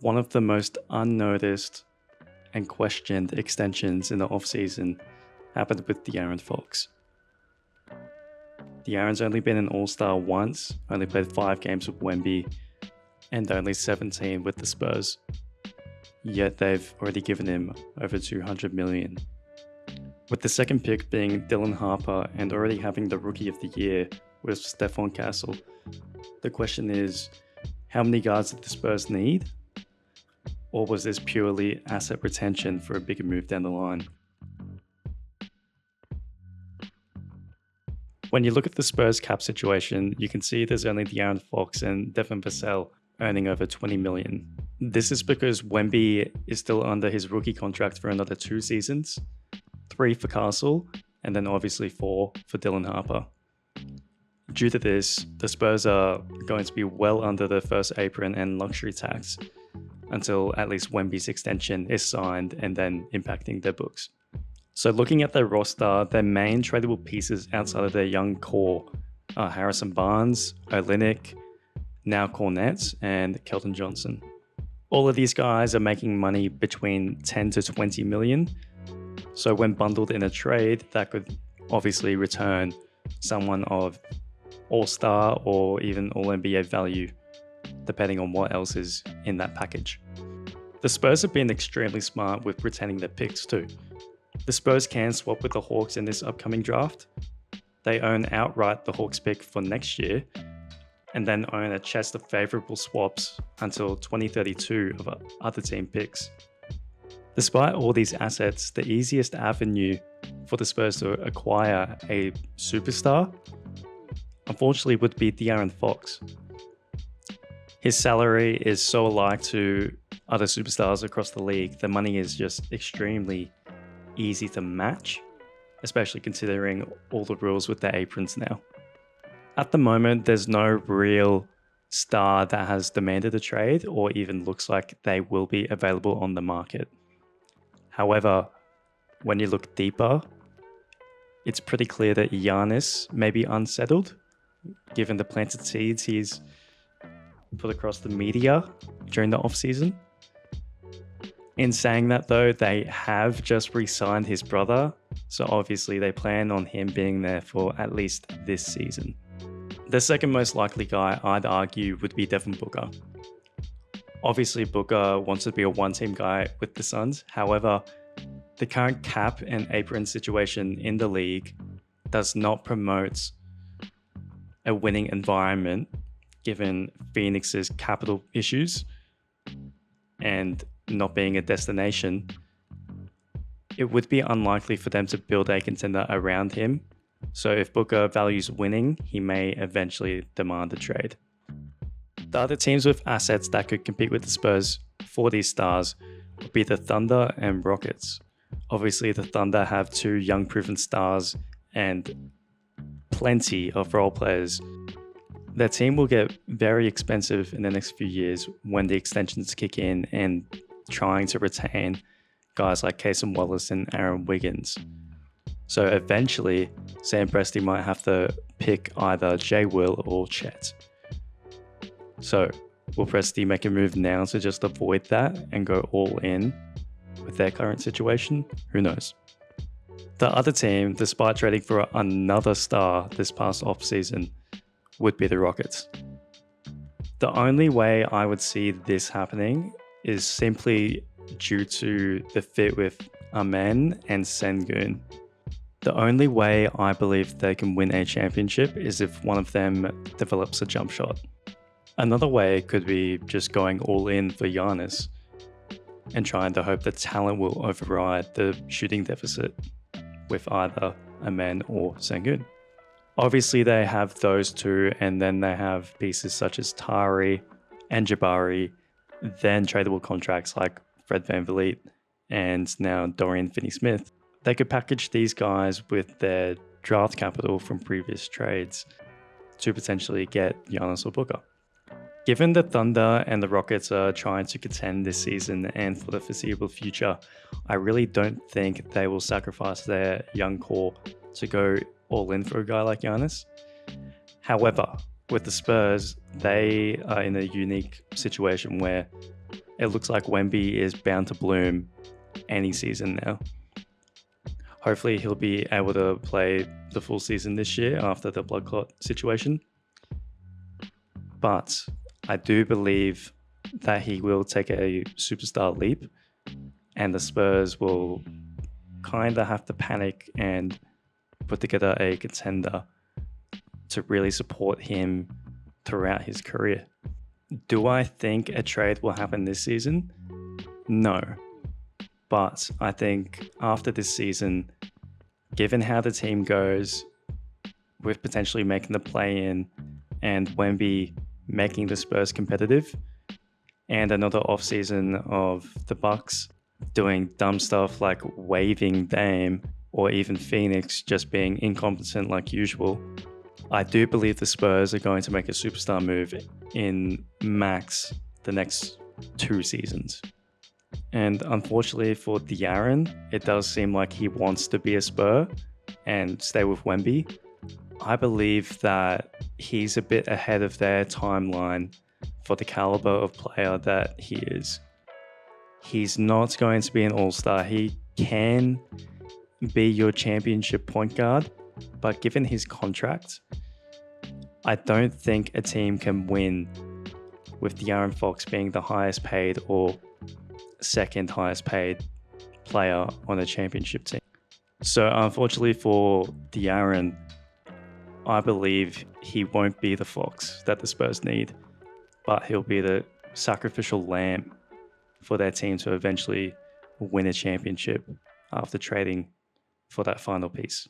One of the most unnoticed and questioned extensions in the offseason happened with De'Aaron Fox. De'Aaron's only been an All-Star once, only played 5 games with Wemby, and only 17 with the Spurs. Yet they've already given him over $200 million. With the second pick being Dylan Harper and already having the Rookie of the Year with Stephon Castle, the question is, how many guards did the Spurs need? Or was this purely asset retention for a bigger move down the line? When you look at the Spurs cap situation, you can see there's only De'Aaron Fox and Devin Vassell earning over $20 million. This is because Wemby is still under his rookie contract for another 2 seasons, 3 for Castle, and then obviously 4 for Dylan Harper. Due to this, the Spurs are going to be well under the first apron and luxury tax until at least Wemby's extension is signed and then impacting their books. So looking at their roster, their main tradable pieces outside of their young core are Harrison Barnes, Olynyk, now Cornette, and Keldon Johnson. All of these guys are making money between 10 to 20 million. So when bundled in a trade, that could obviously return someone of All-Star or even All-NBA value, depending on what else is in that package. The Spurs have been extremely smart with retaining their picks too. The Spurs can swap with the Hawks in this upcoming draft. They own outright the Hawks pick for next year, and then own a chest of favorable swaps until 2032 of other team picks. Despite all these assets, the easiest avenue for the Spurs to acquire a superstar, unfortunately, would be De'Aaron Fox. His salary is so alike to other superstars across the league, the money is just extremely easy to match, especially considering all the rules with the aprons now. At the moment, there's no real star that has demanded a trade or even looks like they will be available on the market. However, when you look deeper, it's pretty clear that Giannis may be unsettled, given the planted seeds he's put across the media during the offseason. In saying that though, they have just re-signed his brother, so obviously they plan on him being there for at least this season. The second most likely guy I'd argue would be Devin Booker. Obviously Booker wants to be a one-team guy with the Suns, however, the current cap and apron situation in the league does not promote a winning environment given Phoenix's capital issues and not being a destination. It would be unlikely for them to build a contender around him. So if Booker values winning, he may eventually demand a trade. The other teams with assets that could compete with the Spurs for these stars would be the Thunder and Rockets. Obviously, the Thunder have 2 young proven stars and plenty of role players. Their team will get very expensive in the next few years when the extensions kick in and trying to retain guys like Cason Wallace and Aaron Wiggins. So eventually, Sam Presti might have to pick either Jay Will or Chet. So will Presti make a move now to just avoid that and go all in with their current situation? Who knows? The other team, despite trading for another star this past offseason, would be the Rockets. The only way I would see this happening is simply due to the fit with Amen and Sengun. The only way I believe they can win a championship is if one of them develops a jump shot. Another way could be just going all in for Giannis and trying to hope that talent will override the shooting deficit with either Amen or Sengun. Obviously, they have those 2, and then they have pieces such as Tari and Jabari, then tradable contracts like Fred VanVleet and now Dorian Finney-Smith. They could package these guys with their draft capital from previous trades to potentially get Giannis or Booker. Given the Thunder and the Rockets are trying to contend this season and for the foreseeable future, I really don't think they will sacrifice their young core to go all in for a guy like Giannis. However, with the Spurs, they are in a unique situation where it looks like Wemby is bound to bloom any season now. Hopefully he'll be able to play the full season this year after the blood clot situation. But I do believe that he will take a superstar leap, and the Spurs will kind of have to panic and put together a contender to really support him throughout his career. Do I think a trade will happen this season? No. But I think after this season, given how the team goes, with potentially making the play-in and Wemby making the Spurs competitive, and another offseason of the Bucks doing dumb stuff like waiving Dame, or even Phoenix just being incompetent like usual, I do believe the Spurs are going to make a superstar move in max the next 2 seasons. And unfortunately for De'Aaron, it does seem like he wants to be a Spur and stay with Wemby. I believe that he's a bit ahead of their timeline for the caliber of player that he is. He's not going to be an all-star. He can be your championship point guard, but given his contract, I don't think a team can win with De'Aaron Fox being the highest paid or second highest paid player on a championship team. So unfortunately for De'Aaron, I believe he won't be the Fox that the Spurs need, but he'll be the sacrificial lamb for their team to eventually win a championship after trading for that final piece.